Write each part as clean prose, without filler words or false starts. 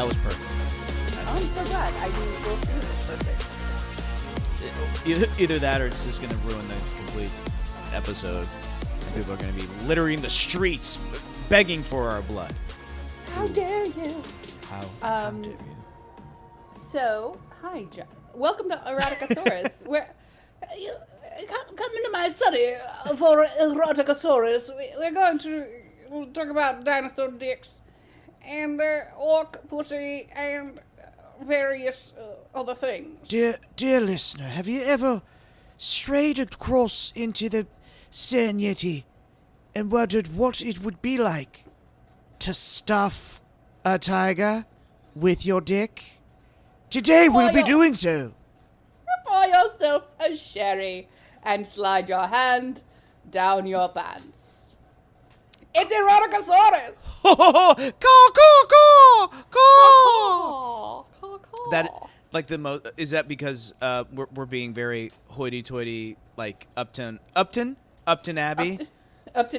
That was perfect. Oh, I'm so glad. I mean, we'll see if it's perfect. Either that or it's just going to ruin the complete episode. People are going to be littering the streets begging for our blood. How dare you? How dare you? So, hi, John. Welcome to Eroticasaurus. Come into my study for Eroticasaurus. We're going to talk about dinosaur dicks and orc pussy and various other things. Dear listener, have you ever strayed across into the Serengeti and wondered what it would be like to stuff a tiger with your dick? Today we'll be doing so. Pour yourself a sherry and slide your hand down your pants. It's Eroticasaurus! That, like, the most, is that because we're being very hoity-toity, like Upton Abbey?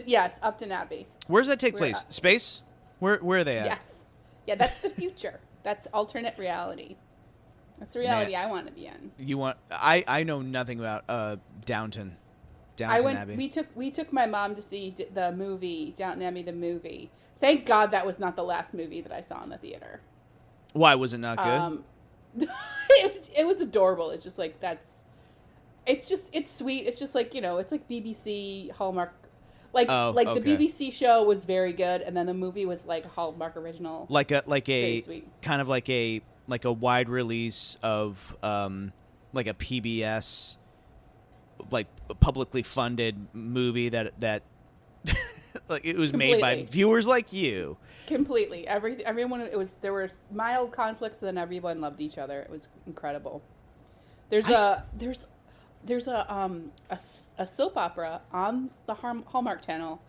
Yes, Upton Abbey. Where does that take place? Space? Where are they at? Yes. Yeah, that's the future. That's alternate reality. That's the reality I want to be in. You want? I know nothing about Downton Abbey. We took my mom to see the movie Downton Abbey, the movie. Thank God that was not the last movie that I saw in the theater. Why was it not good? It was adorable. It's just like it's sweet. It's just like, it's like BBC Hallmark. The BBC show was very good, and then the movie was like a Hallmark original. Like a very sweet. Kind of like a wide release of like a PBS, like a publicly funded movie that like it was made by viewers like you. Completely. Everyone, there were mild conflicts, and then everyone loved each other. It was incredible. There's a soap opera on the Hallmark Channel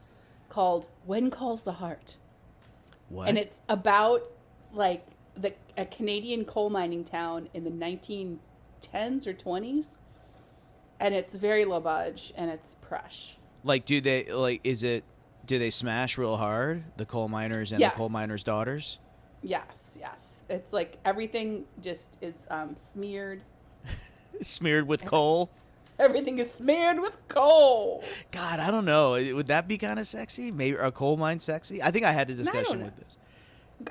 called When Calls the Heart. What? And it's about like a Canadian coal mining town in the 1910s or 20s, and it's very low budge and it's fresh. Like, do they smash real hard, the coal miners and the coal miners' daughters? Yes. It's like everything just is smeared. Smeared with coal? Everything is smeared with coal. God, I don't know. Would that be kind of sexy? Maybe a coal mine sexy? I think I had a discussion with this.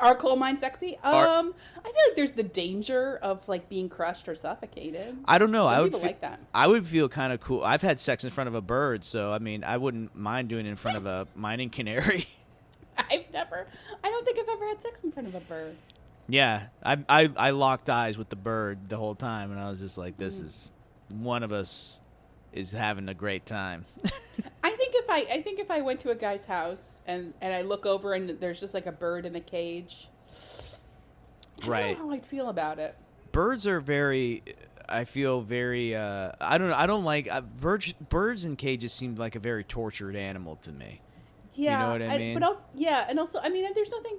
Are coal mines sexy? I feel like there's the danger of like being crushed or suffocated. I don't know. Some people like that. I would feel kind of cool. I've had sex in front of a bird, so I mean, I wouldn't mind doing it in front of a mining canary. I don't think I've ever had sex in front of a bird. Yeah, I locked eyes with the bird the whole time, and I was just like, this is one of us is having a great time. I think if I went to a guy's house and I look over and there's just like a bird in a cage, I don't know how I'd feel about it. Birds are very, I feel very, I don't like, birds in cages seem like a very tortured animal to me. Yeah. You know what I mean? But also, I mean, there's nothing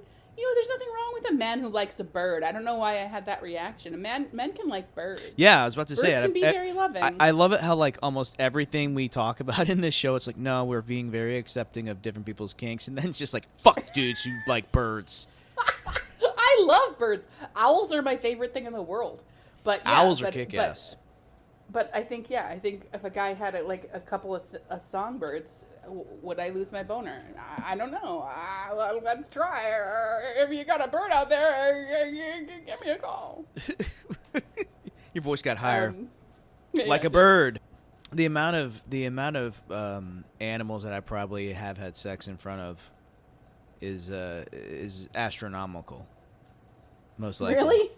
wrong with a man who likes a bird. I don't know why I had that reaction. Men can like birds. Yeah, I was about to say. Birds can be very loving. I love it how like almost everything we talk about in this show, it's like, no, we're being very accepting of different people's kinks, and then it's just like, fuck dudes who like birds. I love birds. Owls are my favorite thing in the world. But yeah, owls are kick-ass. But I think if a guy had a couple of songbirds, would I lose my boner? I don't know. Let's try. If you got a bird out there, give me a call. Your voice got higher, like a bird. The amount of animals that I probably have had sex in front of is astronomical. Most likely. Really?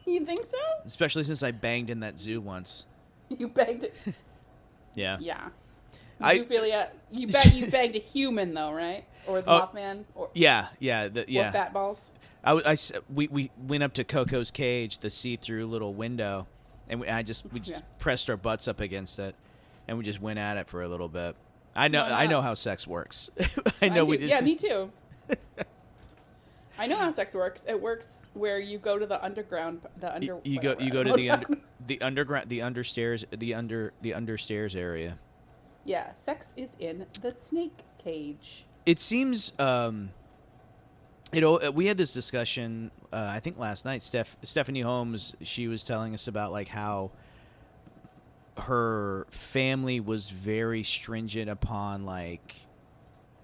You think so? Especially since I banged in that zoo once. You banged it? Yeah. Yeah. You banged a human though, right? Or the Mothman? Or Or fat balls? We went up to Coco's cage, the see-through little window, and we just pressed our butts up against it, and we just went at it for a little bit. I know how sex works. I know we just. Yeah, me too. I know how sex works. It works where you go to the underground, You go to the understairs area. Yeah, sex is in the snake cage. It seems We had this discussion, I think last night. Stephanie Holmes, she was telling us about like how her family was very stringent upon like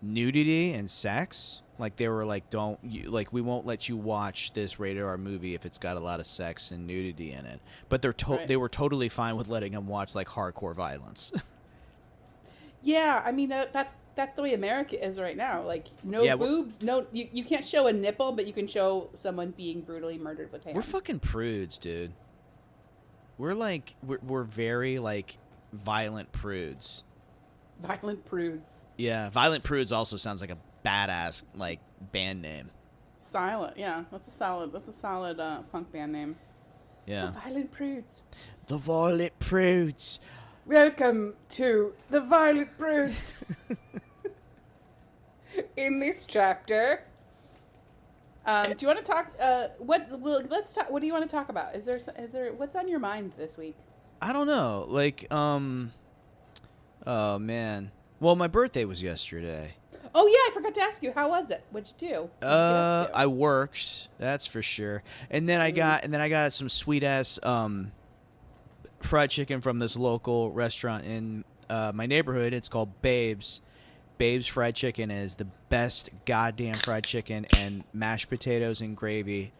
nudity and sex. Like they were like, we won't let you watch this rated R movie if it's got a lot of sex and nudity in it. But they were totally fine with letting them watch like hardcore violence. Yeah, I mean that's the way America is right now. Like boobs, you can't show a nipple, but you can show someone being brutally murdered with hands. We're fucking prudes, dude. We're very like violent prudes. Violent prudes. Yeah, Violent Prudes also sounds like a badass like band name. Silent, yeah, that's a solid punk band name. Yeah. The Violent Prudes. The Violet Prudes. Welcome to the Violent Prudes. In this chapter, do you want to talk? Let's talk. What do you want to talk about? Is there what's on your mind this week? I don't know. Like, oh man. Well, my birthday was yesterday. Oh yeah, I forgot to ask you. How was it? What'd you do? What'd you get up to? I worked. That's for sure. And then I got some sweet ass fried chicken from this local restaurant in my neighborhood. It's called Babe's. Babe's Fried Chicken is the best goddamn fried chicken and mashed potatoes and gravy,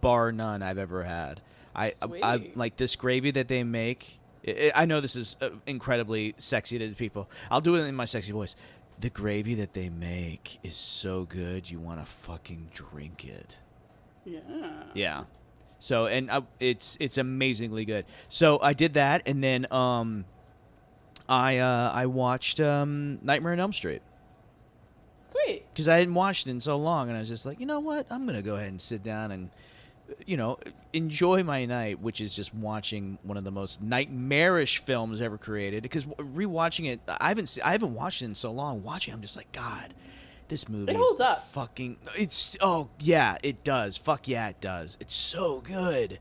bar none, I've ever had. I like this gravy that they make. I know this is incredibly sexy to people. I'll do it in my sexy voice. The gravy that they make is so good, you want to fucking drink it. Yeah. Yeah. So, and it's amazingly good. So I did that, and then I watched Nightmare on Elm Street. Sweet. Because I hadn't watched it in so long, and I was just like, you know what? I'm gonna go ahead and sit down and, enjoy my night, which is just watching one of the most nightmarish films ever created. Because rewatching it, I haven't watched it in so long. Watching, I'm just like, God, this movie holds is up. fucking. Oh yeah, it does. Fuck yeah, it does. It's so good,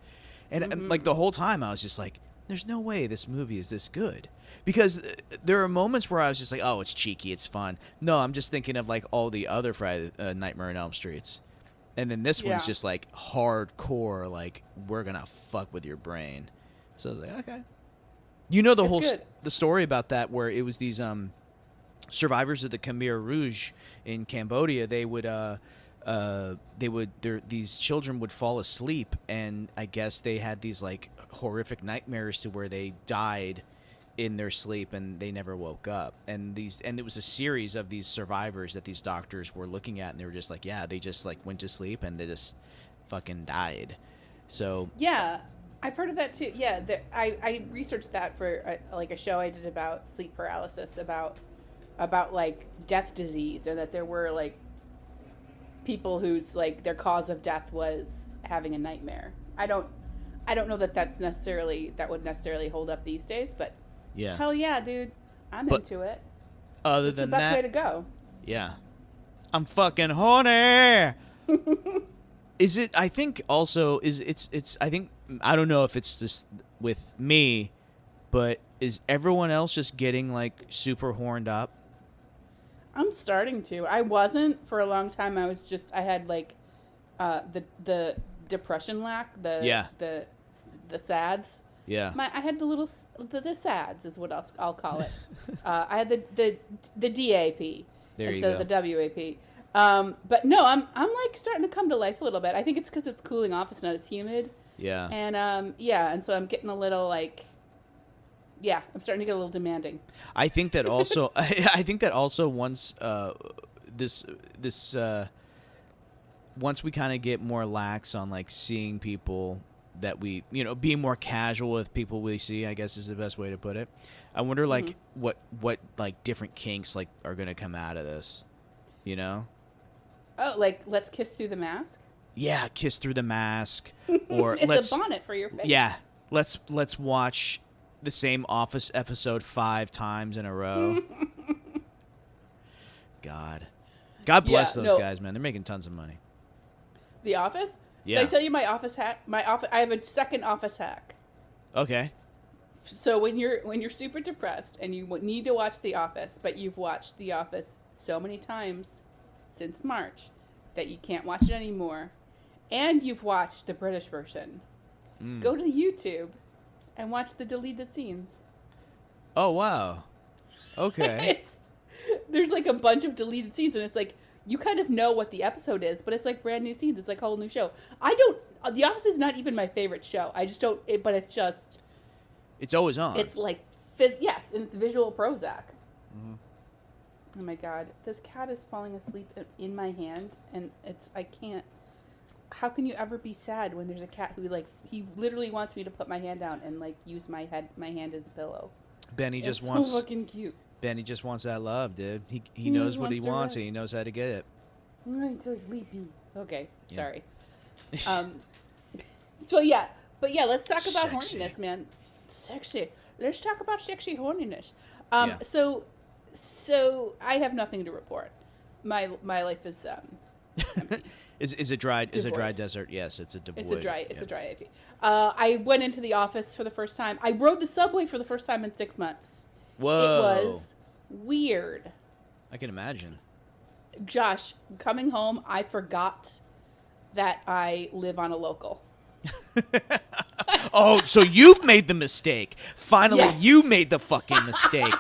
and like the whole time I was just like, there's no way this movie is this good. Because there are moments where I was just like, oh, it's cheeky, it's fun. No, I'm just thinking of like all the other Nightmare on Elm Streets. And then this one's just like hardcore, like we're going to fuck with your brain. So I was like, okay. You know the story about that, where it was these survivors of the Khmer Rouge in Cambodia. These children would fall asleep, and I guess they had these like horrific nightmares to where they died in their sleep and they never woke up. And it was a series of these survivors that these doctors were looking at, and they were just like, yeah, they just like went to sleep and they just fucking died. So yeah, I've heard of that too. Yeah, I researched that for a show I did about sleep paralysis, about like death disease, and that there were like people whose like their cause of death was having a nightmare. I don't know that that would necessarily hold up these days, but yeah, hell yeah, dude, I'm into it. Other it's than the best that, way to go. Yeah, I'm fucking horny. Is it? I think also it's. I think I don't know if it's just with me, but is everyone else just getting like super horned up? I'm starting to. I wasn't for a long time. I had like the depression lack, the sads. Yeah. I had the sads is what I'll call it. I had the DAP instead of the WAP. But no, I'm like starting to come to life a little bit. I think it's because it's cooling off. It's not as humid. Yeah. And and so I'm getting a little like. Yeah, I'm starting to get a little demanding. I think that also. I think that also once once we kind of get more lax on like seeing people that we, being more casual with people we see, I guess is the best way to put it. I wonder like what like different kinks like are gonna come out of this, Oh, like let's kiss through the mask. Yeah, kiss through the mask, or it's a bonnet for your face. Yeah, let's watch the same Office episode 5 times in a row. God bless those guys, man. They're making tons of money. The Office? Yeah. Did I tell you my Office hack? I have a second Office hack. Okay. So when you're super depressed and you need to watch The Office, but you've watched The Office so many times since March, that you can't watch it anymore, and you've watched the British version, go to YouTube and watch the deleted scenes. Oh, wow. Okay. There's like a bunch of deleted scenes, and it's like you kind of know what the episode is, but it's like brand new scenes. It's like a whole new show. The Office is not even my favorite show. I just don't, but it's just. It's always on. It's like, yes, and it's visual Prozac. Mm-hmm. Oh my God. This cat is falling asleep in my hand, and I can't. How can you ever be sad when there's a cat who, like, he literally wants me to put my hand down and, like, use my hand as a pillow. Benny just it's wants. so fucking cute. Benny just wants that love, dude. He knows what he wants, and he knows how to get it. Oh, he's so sleepy. Okay, yeah. Sorry. So yeah, but yeah, let's talk about horniness, man. Sexy. Let's talk about sexy horniness. Yeah. So I have nothing to report. My life is empty. Is a dry desert? Yes, it's a devoid. It's a dry AP. I went into the office for the first time. I rode the subway for the first time in 6 months. Whoa. It was weird. I can imagine. Josh, coming home, I forgot that I live on a local. Oh, so you've made the mistake. Finally, yes. You made the fucking mistake.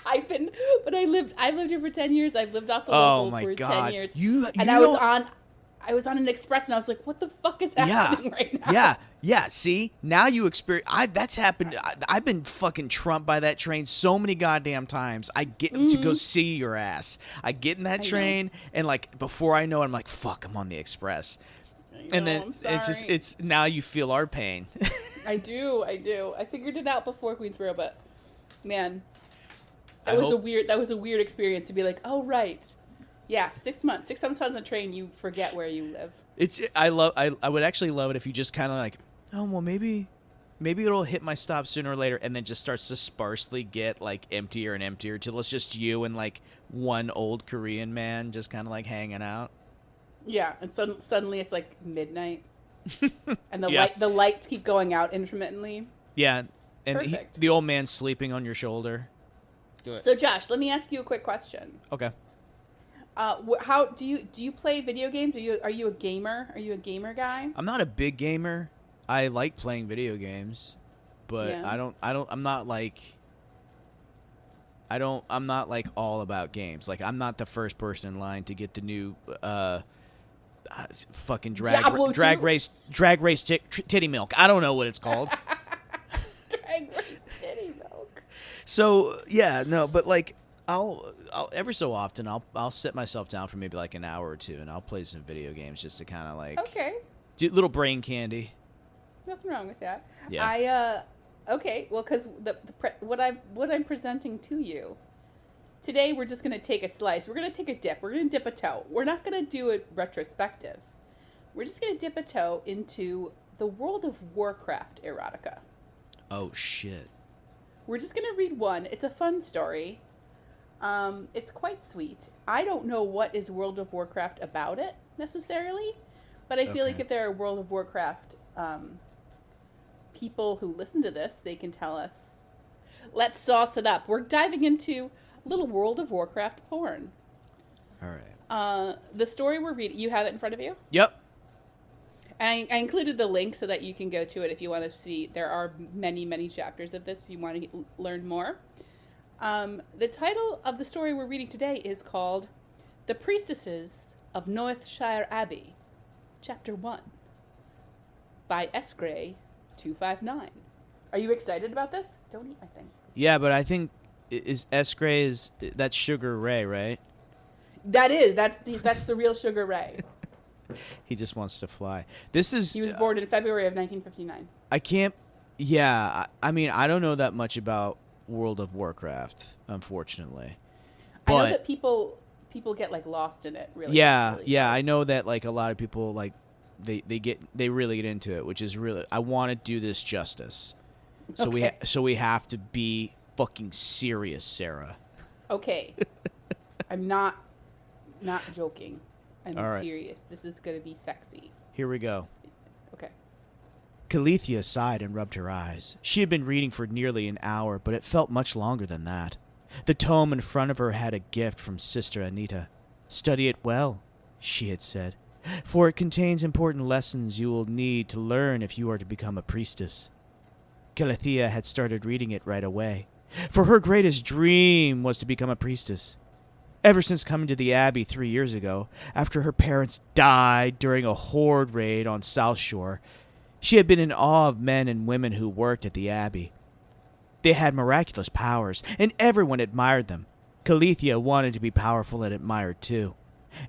I've lived here for 10 years. I've lived off the local for 10 years. I was on an express, and I was like, what the fuck is happening right now? Yeah. See, now you experience. That's happened. I've been fucking trumped by that train so many goddamn times. I get to go see your ass. I get in that train, and like before I know it, I'm like, fuck, I'm on the express. And then it's now you feel our pain. I do. I figured it out before Queensboro, but man, that was a weird experience to be like, oh right. Yeah, 6 months. 6 months on the train, you forget where you live. I would actually love it if you just kind of like, oh well, maybe it'll hit my stop sooner or later, and then just starts to sparsely get like emptier and emptier till it's just you and like one old Korean man just kind of like hanging out. Yeah, and suddenly it's like midnight, and the lights keep going out intermittently. Yeah, and the old man's sleeping on your shoulder. So Josh, let me ask you a quick question. Okay. How do you play video games? Are you a gamer? Are you a gamer guy? I'm not a big gamer. I like playing video games, but yeah. I'm not like all about games. Like I'm not the first person in line to get the new fucking drag race titty milk. I don't know what it's called. Drag race titty milk. So yeah, no, but like I'll every so often I'll sit myself down for maybe like an hour or two, and I'll play some video games just to kind of like do little brain candy. Nothing wrong with that. Yeah. Okay. Well, because what I'm presenting to you today, we're just gonna take a slice. We're gonna take a dip. We're gonna dip a toe. We're not gonna do a retrospective. We're just gonna dip a toe into the World of Warcraft erotica. Oh shit. We're just gonna read one. It's a fun story. It's quite sweet. I don't know what is World of Warcraft about it necessarily, but I feel like if there are World of Warcraft people who listen to this, they can tell us. Let's sauce it up. We're diving into little World of Warcraft porn. All right. The story we're reading, you have it in front of you? Yep. I included the link so that you can go to it if you want to see. There are many, many chapters of this if you want to learn more. The title of the story we're reading today is called The Priestesses of Northshire Abbey, Chapter 1, by Escray 259. Are you excited about this? Don't eat my thing. Yeah, but I think that's Sugar Ray, right? That's the real Sugar Ray. He just wants to fly. He was born in February of 1959. I mean, I don't know that much about World of Warcraft, unfortunately. But I know that people get like lost in it. Really. Yeah. I know that like a lot of people like they really get into it, which is really. I want to do this justice. So we have to be fucking serious, Sarah. Okay. I'm not joking. I'm right. serious. This is going to be sexy. Here we go. Okay. Calethea sighed and rubbed her eyes. She had been reading for nearly an hour, but it felt much longer than that. The tome in front of her had a gift from Sister Anita. Study it well. she had said, "for it contains important lessons you will need to learn if you are to become a priestess." Calithea had started reading it right away, for her greatest dream was to become a priestess. Ever since coming to the Abbey 3 years ago, after her parents died during a horde raid on South Shore, she had been in awe of men and women who worked at the Abbey. They had miraculous powers, and everyone admired them. Calithea wanted to be powerful and admired too.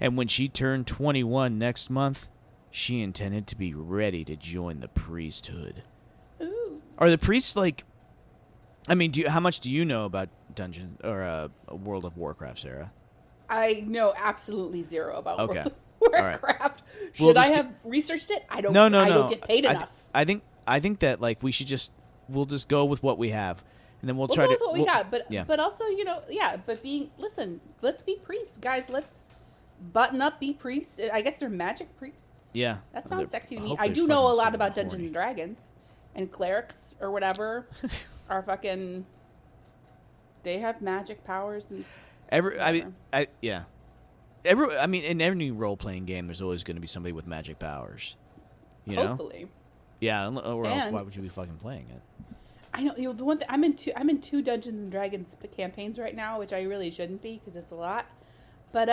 And when she turned 21 next month, she intended to be ready to join the priesthood. Ooh. Are the priests like... I mean, how much do you know about Dungeons or World of Warcraft, Sarah? I know absolutely zero about Okay. World of Warcraft. Right. Should I have researched it? I don't. No. I don't get paid enough. I think that like we'll just go with what we have, and then we'll try go to with what we got. But yeah. but also let's be priests, guys. Let's button up, be priests. I guess they're magic priests. Yeah, That sounds sexy to me. hope I they're do know a fucking lot super about Dungeons horny. and Dragons, and clerics or whatever are fucking. They have magic powers and. In every role-playing game, there's always going to be somebody with magic powers. You know? Hopefully. Yeah, or else And why would you be fucking playing it? I know the one thing I'm in two Dungeons and Dragons campaigns right now, which I really shouldn't be because it's a lot. But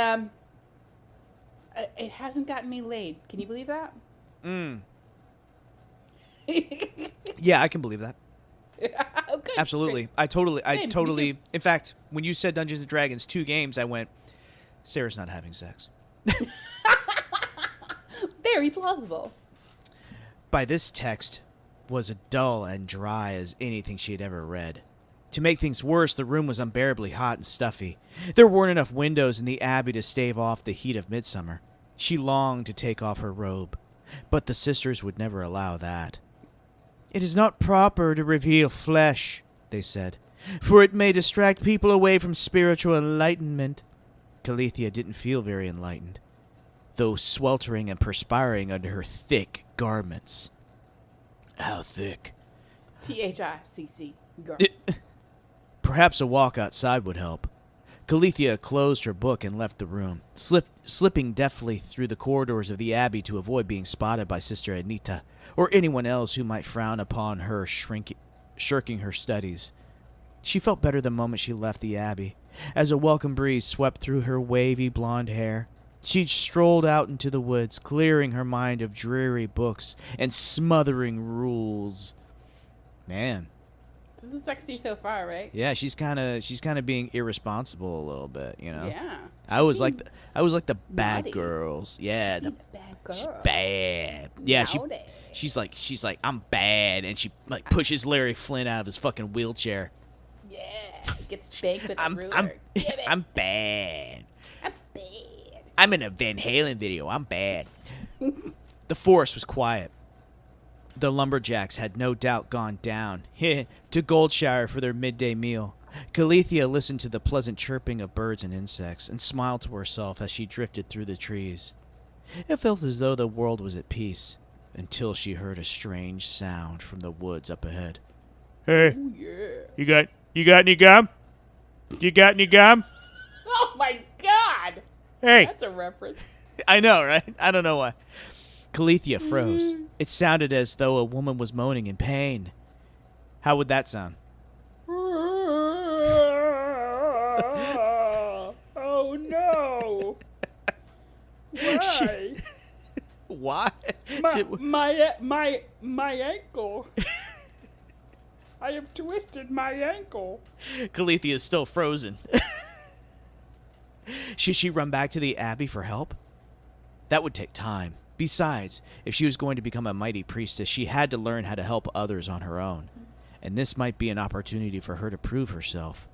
it hasn't gotten me laid. Can you believe that? Yeah, I can believe that. Oh, good. Absolutely. Great. I Same, me totally. too. In fact, when you said Dungeons and Dragons 2 games, I went, Sarah's not having sex. Very plausible. By this text was as dull and dry as anything she had ever read. To make things worse, the room was unbearably hot and stuffy. There weren't enough windows in the Abbey to stave off the heat of midsummer. She longed to take off her robe, but the sisters would never allow that. "It is not proper to reveal flesh," they said, "for it may distract people away from spiritual enlightenment." Calithea didn't feel very enlightened, though sweltering and perspiring under her thick garments. How thick? THICC. Perhaps a walk outside would help. Calithea closed her book and left the room, slipping deftly through the corridors of the Abbey to avoid being spotted by Sister Anita or anyone else who might frown upon her shirking her studies. She felt better the moment she left the Abbey, as a welcome breeze swept through her wavy blonde hair. She strolled out into the woods, clearing her mind of dreary books and smothering rules. Man. This is sexy so far, right? Yeah, she's kind of being irresponsible a little bit, you know. Yeah. I was like the bad naughty. girls. Yeah, the Bad girl. she's bad. Yeah, Naughty. she's like I'm bad, and she like pushes Larry Flynn out of his fucking wheelchair. Yeah. Get spanked with a I'm ruler. I'm Damn it. I'm bad. I'm bad. I'm in a Van Halen video. I'm bad. The forest was quiet. The lumberjacks had no doubt gone down to Goldshire for their midday meal. Calithea listened to the pleasant chirping of birds and insects and smiled to herself as she drifted through the trees. It felt as though the world was at peace until she heard a strange sound from the woods up ahead. "Hey, Oh, yeah. you got any gum? You got any gum?" Oh, my God. Hey. That's a reference. I know, right? I don't know why. Calithea froze. It sounded as though a woman was moaning in pain. How would that sound? Oh, no. Why? Why? My ankle. I have twisted my ankle. Calithea is still frozen. Should she run back to the Abbey for help? That would take time. Besides, if she was going to become a mighty priestess, she had to learn how to help others on her own. And this might be an opportunity for her to prove herself.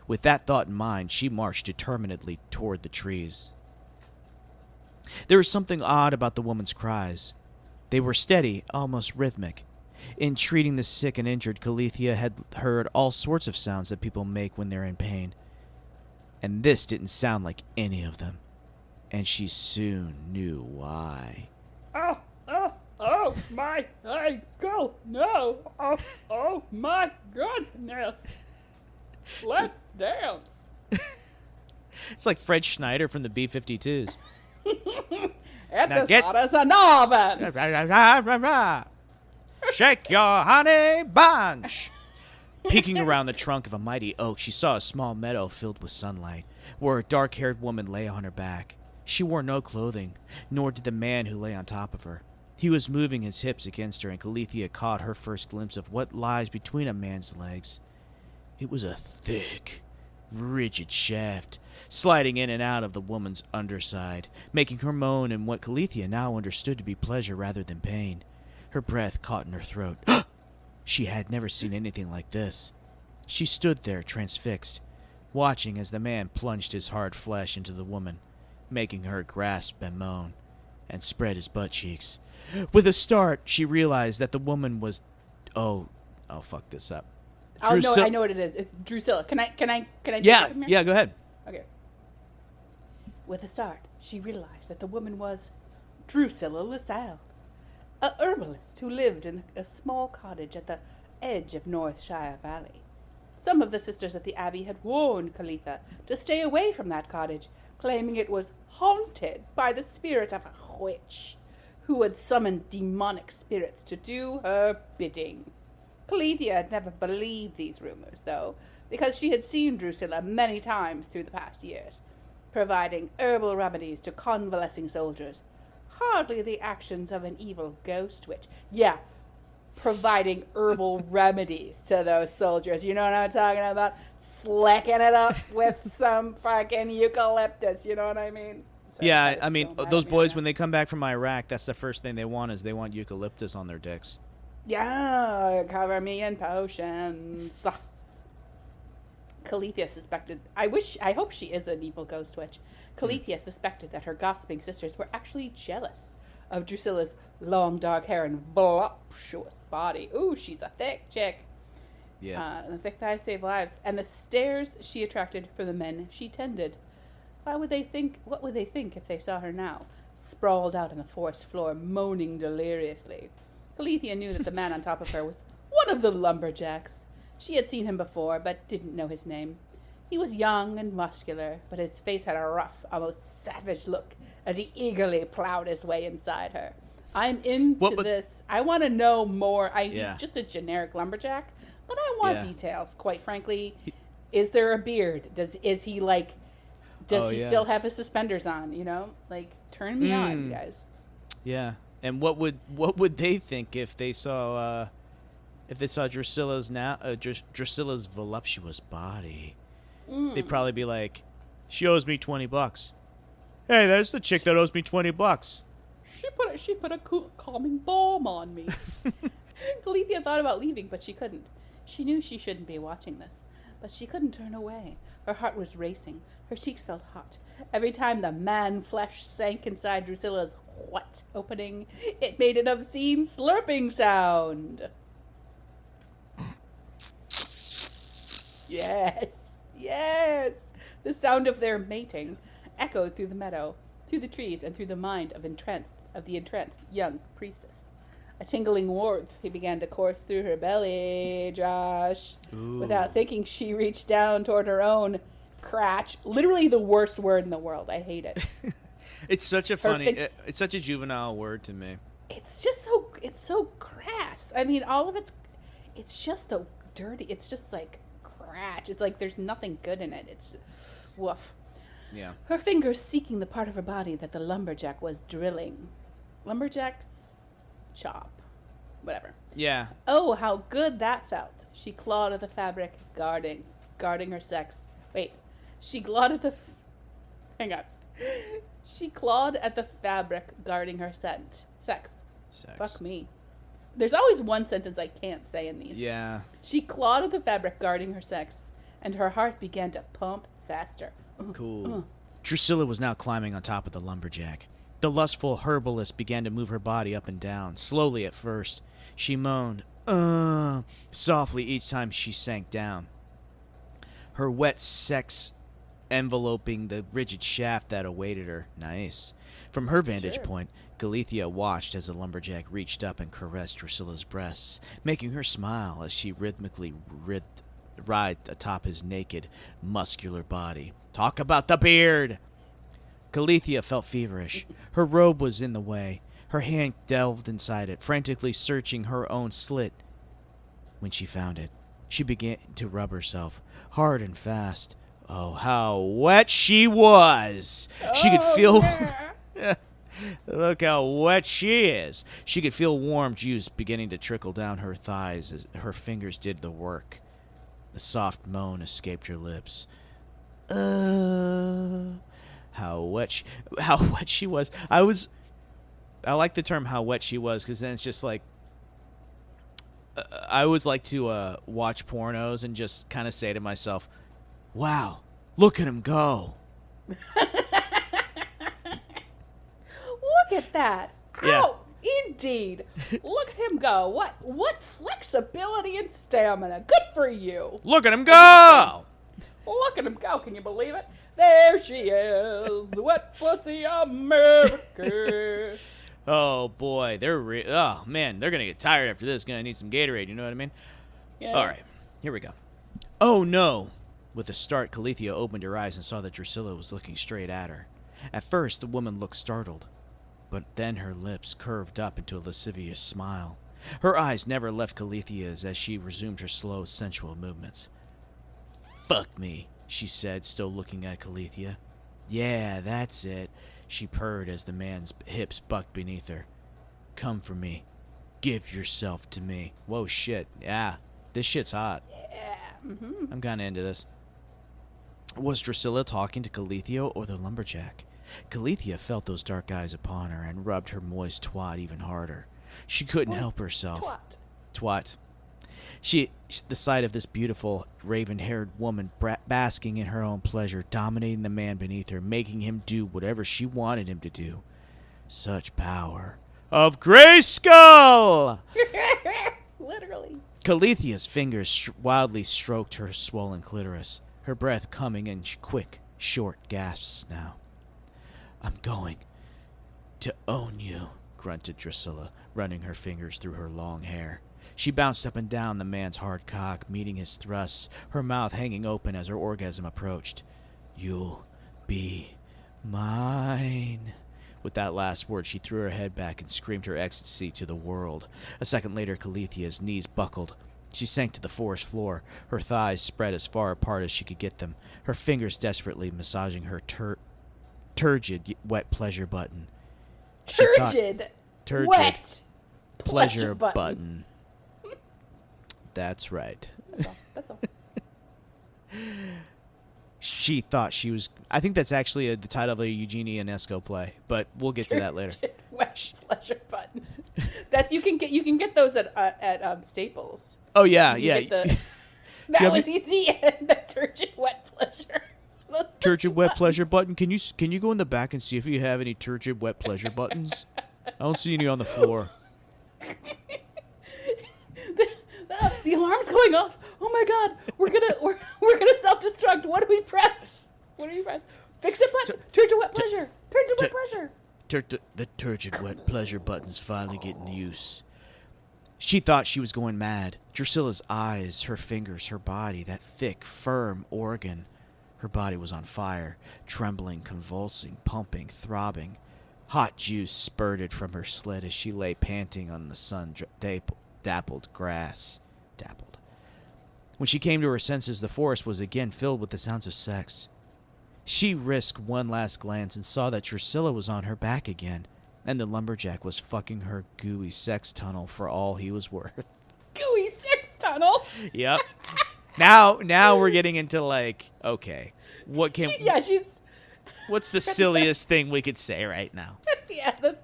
With that thought in mind, she marched determinedly toward the trees. There was something odd about the woman's cries. They were steady, almost rhythmic. In treating the sick and injured, Calithea had heard all sorts of sounds that people make when they're in pain. And this didn't sound like any of them. And she soon knew why. Oh, my ankle. No. Oh, my goodness. Let's dance. It's like Fred Schneider from the B-52s. It's as hot as an oven. Shake your honey bunch. Peeking around the trunk of a mighty oak, she saw a small meadow filled with sunlight, where a dark-haired woman lay on her back. She wore no clothing, nor did the man who lay on top of her. He was moving his hips against her, and Calethea caught her first glimpse of what lies between a man's legs. It was a thick, rigid shaft, sliding in and out of the woman's underside, making her moan in what Calethea now understood to be pleasure rather than pain. Her breath caught in her throat. She had never seen anything like this. She stood there, transfixed, watching as the man plunged his hard flesh into the woman, making her grasp and moan, and spread his butt cheeks. With a start, she realized that the woman was... Oh, I'll fuck this up. I know what it is. It's Drusilla. Can I take it from here? Yeah, go ahead. Okay. With a start, she realized that the woman was Drusilla LaSalle, a herbalist who lived in a small cottage at the edge of North Shire Valley. Some of the sisters at the abbey had warned Calethea to stay away from that cottage, claiming it was haunted by the spirit of a witch who had summoned demonic spirits to do her bidding. Calethea had never believed these rumors, though, because she had seen Drusilla many times through the past years, providing herbal remedies to convalescing soldiers. Hardly the actions of an evil ghost witch. Yeah, providing herbal remedies to those soldiers. You know what I'm talking about? Slicking it up with some fucking eucalyptus. You know what I mean? So yeah, I mean, those boys, when they come back from Iraq, that's the first thing they want is they want eucalyptus on their dicks. Yeah, cover me in potions. Calethea suspected... I hope she is an evil ghost witch. Calethea suspected that her gossiping sisters were actually jealous of Drusilla's long dark hair and voluptuous body. Ooh, she's a thick chick. Yeah. The thick thighs save lives. And the stares she attracted from the men she tended. What would they think if they saw her now, sprawled out on the forest floor, moaning deliriously? Calethea knew that the man on top of her was one of the lumberjacks. She had seen him before, but didn't know his name. He was young and muscular, but his face had a rough, almost savage look as he eagerly plowed his way inside her. I'm into this. I want to know more. He's just a generic lumberjack, but I want details, quite frankly. Is there a beard? Does he still have his suspenders on, you know? Like, turn me on, you guys. Yeah. And what would they think if they saw Drusilla's voluptuous body? They'd probably be like, "She owes me $20. Hey, there's the chick that owes me $20. She put a calming balm on me." Calethea thought about leaving, but she couldn't. She knew she shouldn't be watching this, but she couldn't turn away. Her heart was racing. Her cheeks felt hot. Every time the man flesh sank inside Drusilla's what opening, it made an obscene slurping sound. Yes. The sound of their mating echoed through the meadow, through the trees, and through the mind of the entranced young priestess. A tingling warmth began to course through her belly, Josh. Ooh. Without thinking, she reached down toward her own crotch. Literally the worst word in the world. I hate it. It's such a it's such a juvenile word to me. It's so crass. I mean, all of it's just so dirty. It's just like crotch. It's like there's nothing good in it. It's just, woof. Yeah. Her fingers seeking the part of her body that the lumberjack was drilling. Lumberjack's chop. Whatever. Yeah. Oh, how good that felt. She clawed at the fabric, guarding her sex. Wait. She clawed at the... Hang on. She clawed at the fabric, guarding her sex. Fuck me. There's always one sentence I can't say in these. Yeah. She clawed at the fabric, guarding her sex, and her heart began to pump faster. Cool. Drusilla was now climbing on top of the lumberjack. The lustful herbalist began to move her body up and down, slowly at first. She moaned, softly each time she sank down. Her wet sex enveloping the rigid shaft that awaited her. Nice. From her vantage point, Calethea watched as the lumberjack reached up and caressed Drusilla's breasts, making her smile as she rhythmically writhed atop his naked, muscular body. Talk about the beard! Calethea felt feverish. Her robe was in the way. Her hand delved inside it, frantically searching her own slit. When she found it, she began to rub herself, hard and fast. Oh, how wet she was! She could feel... Yeah. Look how wet she is. She could feel warm juice beginning to trickle down her thighs as her fingers did the work. A soft moan escaped her lips. How wet she was. I like the term how wet she was because then it's just like, I always like to watch pornos and just kind of say to myself, wow, look at him go. Look at that. Yeah. Oh, indeed. Look at him go. What flexibility and stamina. Good for you. Look at him go. Look at him go. Can you believe it? There she is. Wet pussy America. Oh boy, oh man, they're gonna get tired after this. Gonna need some Gatorade. You know what I mean? Yeah. All right, here we go. Oh no! With a start, Calethea opened her eyes and saw that Drusilla was looking straight at her. At first, the woman looked startled, but then her lips curved up into a lascivious smile. Her eyes never left Calethea's as she resumed her slow, sensual movements. "Fuck me," she said, still looking at Calethea. "Yeah, that's it," she purred as the man's hips bucked beneath her. "Come for me. Give yourself to me." Whoa, shit. Yeah, this shit's hot. Yeah. Mm-hmm. I'm kind of into this. Was Drusilla talking to Calethea or the lumberjack? Calethea felt those dark eyes upon her and rubbed her moist twat even harder. She couldn't help herself. Twat. The sight of this beautiful, raven-haired woman basking in her own pleasure, dominating the man beneath her, making him do whatever she wanted him to do. Such power. Of Grayskull! Literally. Calethea's fingers wildly stroked her swollen clitoris, her breath coming in quick, short gasps now. "I'm going to own you," grunted Drusilla, running her fingers through her long hair. She bounced up and down the man's hard cock, meeting his thrusts, her mouth hanging open as her orgasm approached. "You'll be mine." With that last word, she threw her head back and screamed her ecstasy to the world. A second later, Calethea's knees buckled. She sank to the forest floor, her thighs spread as far apart as she could get them, her fingers desperately massaging her turgid, wet pleasure button. Turgid, wet pleasure button. That's right. That's all. She thought she was... I think that's actually the title of a Eugenie Ionesco play, but we'll get to that later. Wet pleasure button. That you can get those at Staples. Oh yeah, You yeah. get that was easy. And the turgid wet pleasure. Turgid wet pleasure button. Can you go in the back and see if you have any turgid wet pleasure buttons? I don't see any on the floor. The alarm's going off. Oh my god, we're gonna self-destruct. What do we press? Fix it button. Turgid wet pleasure. Turgid wet pleasure. The turgid wet pleasure button's finally getting use. She thought she was going mad. Drusilla's eyes, her fingers, her body, that thick, firm organ. Her body was on fire, trembling, convulsing, pumping, throbbing. Hot juice spurted from her slit as she lay panting on the sun-dappled grass. When she came to her senses, the forest was again filled with the sounds of sex. She risked one last glance and saw that Drusilla was on her back again, and the lumberjack was fucking her gooey sex tunnel for all he was worth. Gooey sex tunnel? Yep. Now we're getting into like, okay, she's... What's the silliest thing we could say right now? The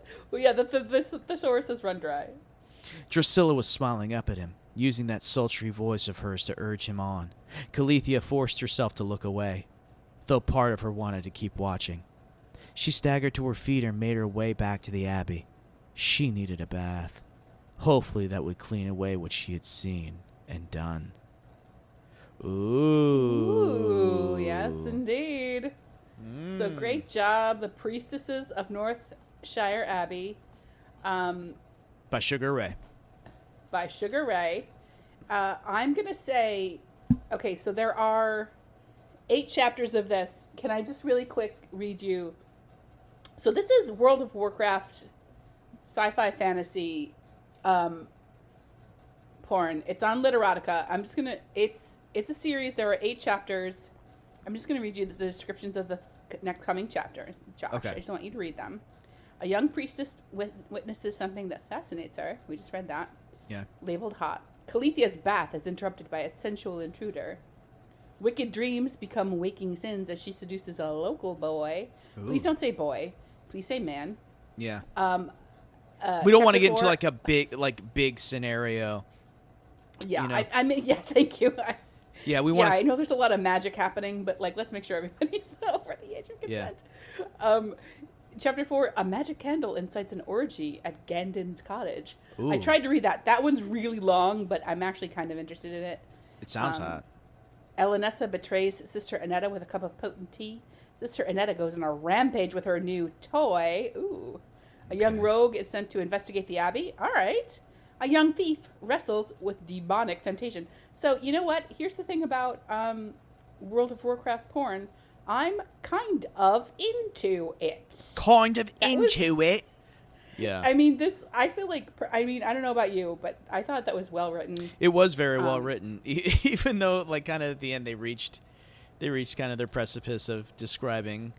thesaurus has run dry. Drusilla was smiling up at him, using that sultry voice of hers to urge him on. Calethea forced herself to look away, though part of her wanted to keep watching. She staggered to her feet and made her way back to the abbey. She needed a bath. Hopefully that would clean away what she had seen and done. Ooh. Ooh, yes, indeed. So great job, the priestesses of Northshire Abbey. By Sugar Ray. I'm going to say, okay, so there are 8 chapters of this. Can I just really quick read you So this is World of Warcraft sci-fi fantasy porn. It's on Literotica. I'm just gonna. It's a series. There are 8 chapters. I'm just gonna read you the descriptions of the next coming chapters, Josh. Okay. I just want you to read them. A young priestess witnesses something that fascinates her. We just read that. Yeah. Labeled hot. Calethea's bath is interrupted by a sensual intruder. Wicked dreams become waking sins as she seduces a local boy. Ooh. Please don't say boy. Please say man. Yeah. We don't want to get into like a big scenario. Yeah, you know? I mean, yeah, thank you. Yeah, we want. Yeah, I know there's a lot of magic happening, but like, let's make sure everybody's over the age of consent. Yeah. Chapter 4: A magic candle incites an orgy at Gandon's cottage. Ooh. I tried to read that. That one's really long, but I'm actually kind of interested in it. It sounds hot. Elenessa betrays Sister Annetta with a cup of potent tea. Sister Annetta goes on a rampage with her new toy. Ooh. A young rogue is sent to investigate the abbey. All right. A young thief wrestles with demonic temptation. So, you know what? Here's the thing about World of Warcraft porn. I'm kind of into it. It. Yeah. I mean, I feel like, I don't know about you, but I thought that was well written. It was very well written, even though, like, kind of at the end they reached kind of their precipice of describing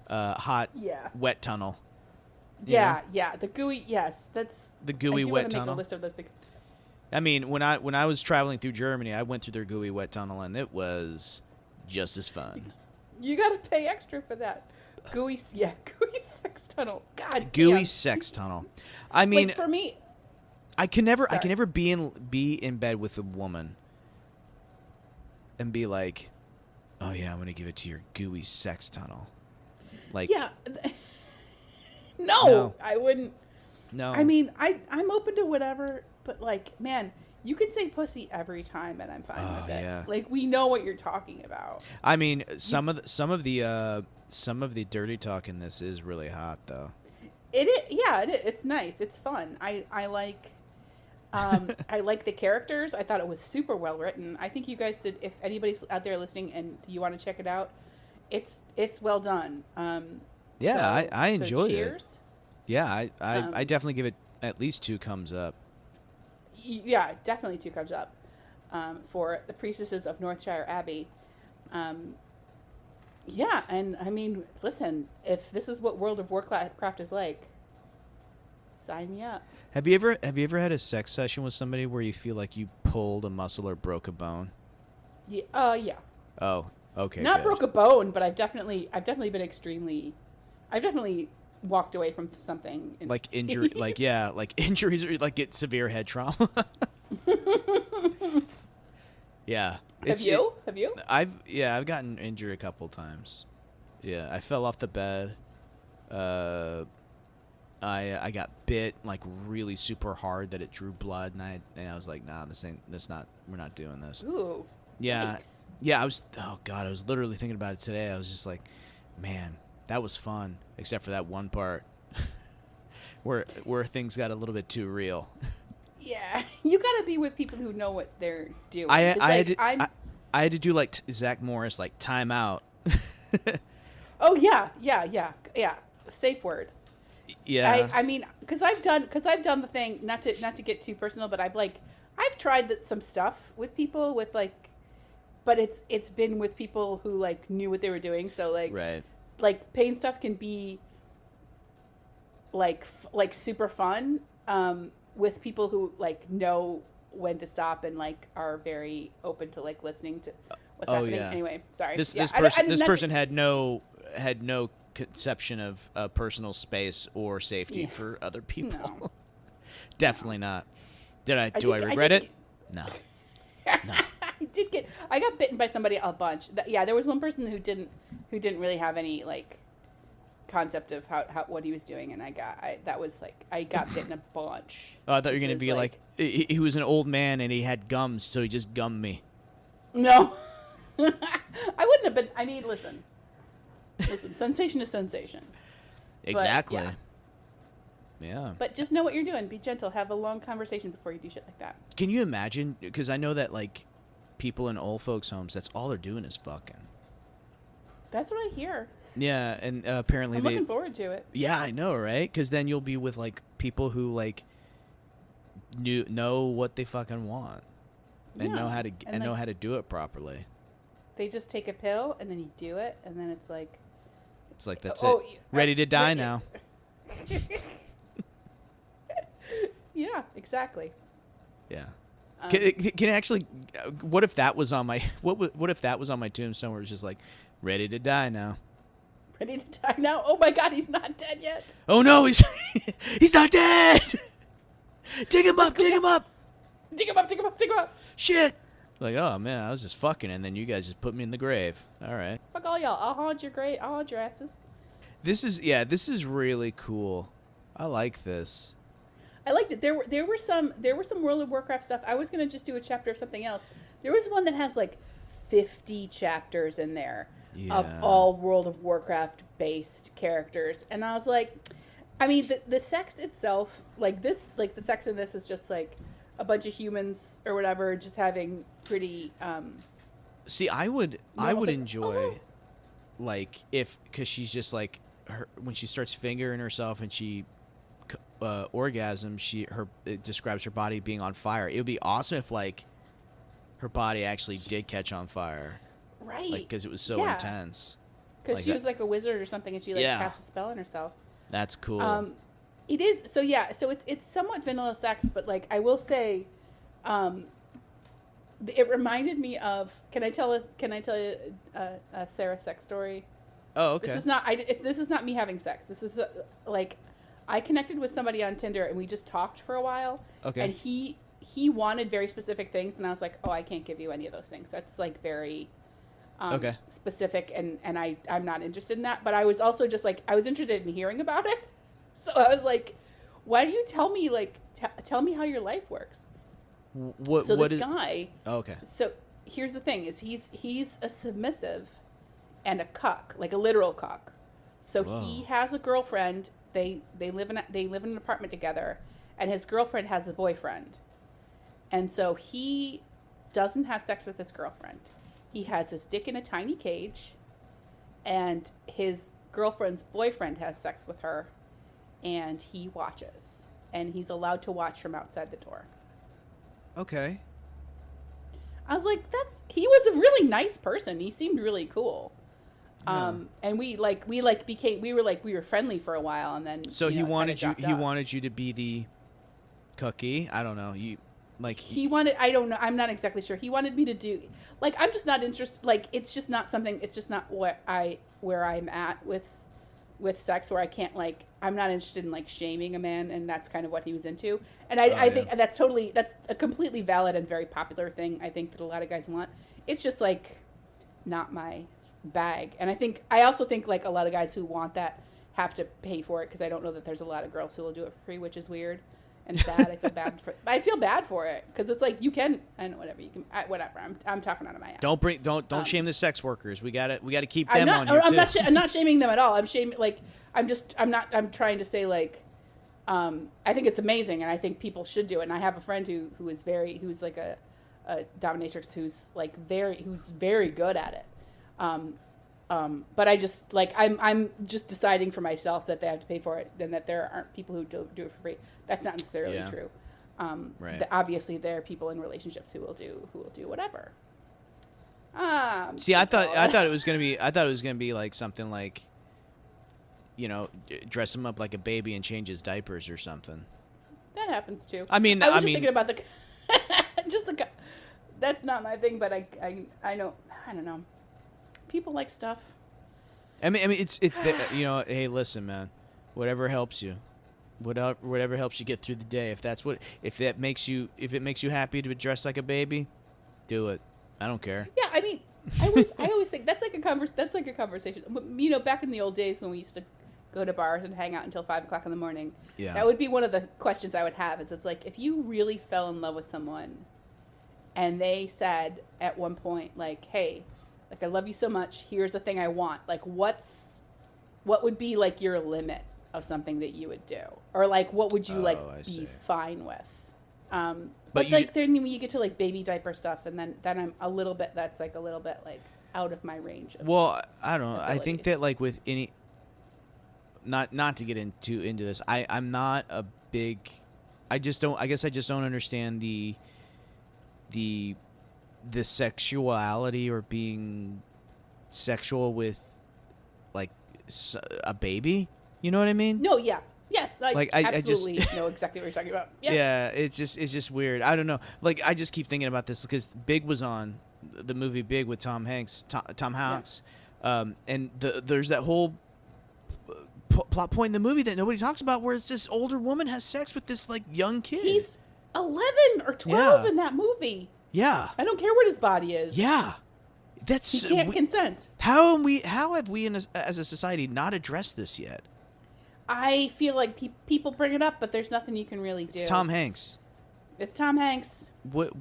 hot, wet tunnel. Yeah, the gooey. Yes, that's the gooey I do wet want to tunnel. make a list of those things. I mean, when I was traveling through Germany, I went through their gooey wet tunnel, and it was just as fun. You got to pay extra for that. Gooey sex tunnel. God, gooey damn. sex tunnel. I mean, like for me, I can never be in bed with a woman and be like, oh yeah, I'm gonna give it to your gooey sex tunnel. Like, yeah. No, I wouldn't. No. I mean, I'm open to whatever, but like, man, you can say pussy every time, and I'm fine with it. Yeah. Like, we know what you're talking about. I mean, some of the dirty talk in this is really hot, though. It's nice. It's fun. I like. I like the characters. I thought it was super well written. I think you guys did. If anybody's out there listening and you want to check it out, it's well done. Yeah, I enjoyed cheers. it. Yeah, I definitely give it at least 2 thumbs up. Yeah, definitely 2 thumbs up for the priestesses of Northshire Abbey. Yeah, and I mean, listen, if this is what World of Warcraft is like, sign me up. Have you ever had a sex session with somebody where you feel like you pulled a muscle or broke a bone? Yeah. Yeah. Oh, okay. Not good. broke a bone, but I've definitely been extremely. I've definitely walked away from something. Like injury, like injuries, or like get severe head trauma. Yeah. Have you? I've gotten injured a couple times. Yeah, I fell off the bed. I got bit like really super hard that it drew blood, and I was like, nah, we're not doing this. Ooh. Yeah. Yikes. Yeah, I was literally thinking about it today. I was just like, man, that was fun, except for that one part where things got a little bit too real. Yeah, you gotta be with people who know what they're doing. I had to do like Zach Morris, like time out. Oh yeah. Safe word. Yeah. I mean, because I've done the thing. Not to get too personal, but I've tried some stuff with people with like, but it's been with people who like knew what they were doing. So like, right. Like pain stuff can be like super fun. With people who like know when to stop and like are very open to like listening to what's happening. Yeah. Anyway, sorry. This this person had no conception of personal space or safety for other people. No. Definitely not. Do I regret it? No. No. I got bitten by somebody a bunch. There was one person who didn't really have any like concept of how what he was doing, and I got bitten a bunch. Oh, I thought you were gonna be like he was an old man and he had gums, so he just gummed me. No. I wouldn't have been. I mean, listen, sensation is sensation. Exactly. But, yeah. But just know what you're doing. Be gentle. Have a long conversation before you do shit like that. Can you imagine? Because I know that like people in old folks' homes, that's all they're doing is fucking. That's what I hear. Yeah, and apparently I'm looking forward to it. Yeah, I know, right? Because then you'll be with like people who like know what they fucking want and know how to know how to do it properly. They just take a pill and then you do it, and then it's like that's it. Ready to die now. Yeah, exactly. Yeah. Can actually, what if that was on my what if that was on my tombstone where it's just like, ready to die now? Ready to die now? Oh my God, he's not dead yet. Oh no, he's not dead. Dig him up, dig him up. Dig him up, dig him up, dig him up. Shit. Like, oh man, I was just fucking, and then you guys just put me in the grave. All right. Fuck all y'all. I'll haunt your grave. I'll haunt your asses. This is really cool. I like this. I liked it. There were some World of Warcraft stuff. I was gonna just do a chapter of something else. There was one that has like 50 chapters in there of all World of Warcraft based characters, and I was like, I mean, the sex itself, like the sex in this is just like a bunch of humans or whatever just having pretty. See, I would sex. enjoy, like because she's just like when she starts fingering herself and she. Orgasm, it describes her body being on fire. It would be awesome if like her body actually did catch on fire, right? Like because it was so intense. Because she was like a wizard or something, and she like cast a spell on herself. That's cool. It is so So it's somewhat vanilla sex, but like I will say, it reminded me of. Can I tell you a Sarah sex story? Oh, okay. This is not me having sex. This is like. I connected with somebody on Tinder and we just talked for a while. Okay. And he wanted very specific things, and I was like, oh, I can't give you any of those things. That's like very specific, and I'm not interested in that. But I was also just like, I was interested in hearing about it. So I was like, why do you tell me tell me how your life works? Guy. Oh, okay. So here's the thing: is he's a submissive and a cuck, like a literal cuck. So he has a girlfriend. They live in an apartment together, and his girlfriend has a boyfriend, and so he doesn't have sex with his girlfriend. He has his dick in a tiny cage, and his girlfriend's boyfriend has sex with her, and he watches, and he's allowed to watch from outside the door. Okay. I was like, he was a really nice person. He seemed really cool. And we were friendly for a while, and then so he wanted you to be the cookie. I don't know. He wanted, I don't know. I'm not exactly sure. He wanted me to do, like, I'm just not interested. Like, it's just not where I'm at with sex, where I can't, like, I'm not interested in like shaming a man, and that's kind of what he was into. And I think that's a completely valid and very popular thing. I think that a lot of guys want. It's just like not my bag. And I also think like a lot of guys who want that have to pay for it, because I don't know that there's a lot of girls who will do it for free, which is weird and sad. I feel bad for it, because it's like, you can, and whatever you can, whatever. I'm talking out of my ass. Don't shame the sex workers. We got to keep them on here too. I'm not shaming them at all. I'm trying to say, like, I think it's amazing, and I think people should do it. And I have a friend who's like a dominatrix who's very good at it. But I just like, I'm just deciding for myself that they have to pay for it, and that there aren't people who do it for free. That's not necessarily true. Right. Obviously there are people in relationships who will do whatever. See, I thought it was gonna be like something like, dress him up like a baby and change his diapers or something. That happens too. I was just thinking about that's not my thing, but I know, I don't know. People like stuff. I mean, it's hey, listen, man. Whatever helps you, whatever helps you get through the day. If it makes you happy to dress like a baby, do it. I don't care. Yeah, I mean, I always think that's like a conversation. Back in the old days when we used to go to bars and hang out until 5:00 in the morning. Yeah. That would be one of the questions I would have. It's like, if you really fell in love with someone, and they said at one point, like, hey, like, I love you so much, here's the thing I want. Like, what would be, like, your limit of something that you would do? Or, like, what would you, be fine with? But like, then when you get to, like, baby diaper stuff, and then I'm a little bit, that's, like, a little bit, like, out of my range. Well, I don't know. I think that abilities. like with any, not to get into this, I'm not a big, I just don't. I guess I just don't understand the sexuality or being sexual with like a baby. You know what I mean? No, yeah. Yes, Like, I I absolutely just- know exactly what you're talking about. Yeah. Yeah, it's just weird. I don't know. Like I just keep thinking about this because Big was on the movie Big with Tom Hanks, Tom Hanks, and there's that whole plot point in the movie that nobody talks about where it's this older woman has sex with this like young kid. He's 11 or 12 Yeah. in that movie. Yeah, I don't care what his body is. yeah. That's He can't consent. how have we as a society not addressed this yet? I feel like people bring it up, but there's nothing you can really do. It's Tom Hanks. It's Tom Hanks. What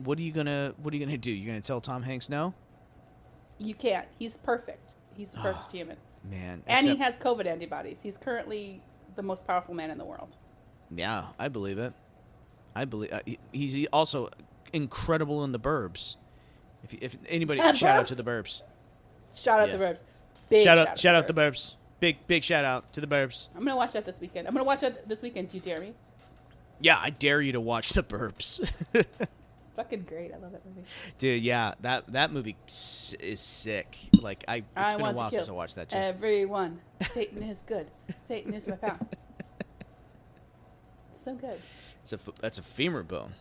are you gonna do? You're gonna tell Tom Hanks no? You can't. He's perfect. He's the perfect human. Man, And he has COVID antibodies. He's currently the most powerful man in the world. Yeah, I believe it. I believe he's also incredible in the Burbs. If anybody, shout out to the Burbs. Shout out Yeah. the Burbs. Big Shout out the Burbs. Big shout out to the Burbs. I'm gonna watch that this weekend. I'm gonna watch that this weekend. Do you dare me? Yeah, I dare you to watch the Burbs. It's fucking great. I love that movie. Dude, yeah, that movie is sick. Like it's been a want to while kill since I watched that too. Everyone. Satan is good. Satan is my pal. So good. That's a femur bone.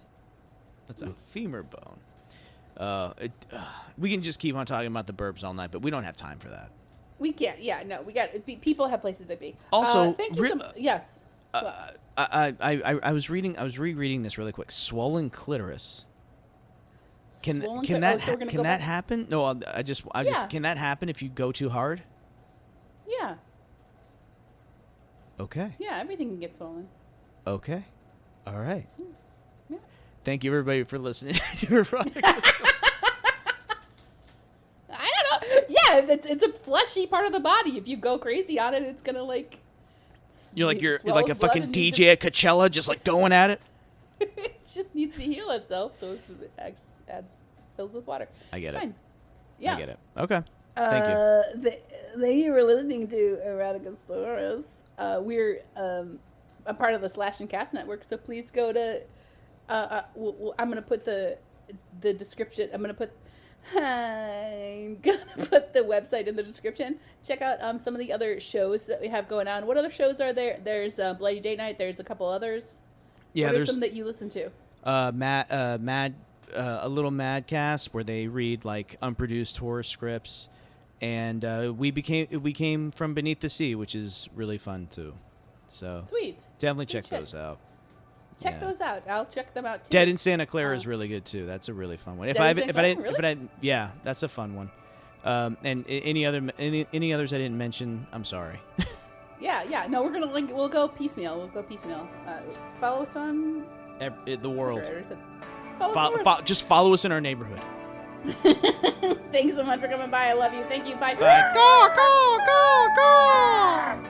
That's a femur bone. We can just keep on talking about the Burbs all night, but we don't have time for that. We can't. Yeah, no. We got people have places to be. Also, thank you. Yes. I was rereading this really quick. Swollen clitoris. Can Swollen that so we're gonna can go that back- happen? No, I just Yeah. can that happen if you go too hard? Yeah. Okay. Yeah. Everything can get swollen. Okay. All right. Yeah. Thank you everybody for listening to Eroticasaurus. I don't know. Yeah, it's a fleshy part of the body. If you go crazy on it, it's gonna like. You're like swell like a blood fucking and DJ at Coachella, just like going at it. It just needs to heal itself, so it adds fills with water. I get It's it. fine. Yeah. I get it. Okay. Thank you. Thank you for listening to Eroticasaurus. We're a part of the Slash and Cast Network, so please go to. I'm gonna put the description. I'm gonna put the website in the description. Check out some of the other shows that we have going on. What other shows are there? There's Bloody Date Night. There's a couple others. Yeah, what are there's some that you listen to? a little Madcast where they read like unproduced horror scripts, and we came from Beneath the Sea, which is really fun too. So Sweet. definitely Sweet check shit. those out. Check Yeah. those out. I'll check them out too. Dead in Santa Clara is really good too. That's a really fun one. If Dead I in Santa if I Clara? didn't if I didn't yeah, that's a fun one. And any others I didn't mention, I'm sorry. Yeah. No, we're gonna we'll go piecemeal. Follow us on The world. Follow us Just follow us in our neighborhood. Thanks so much for coming by. I love you. Thank you. Bye. Bye. Go, go, go, go!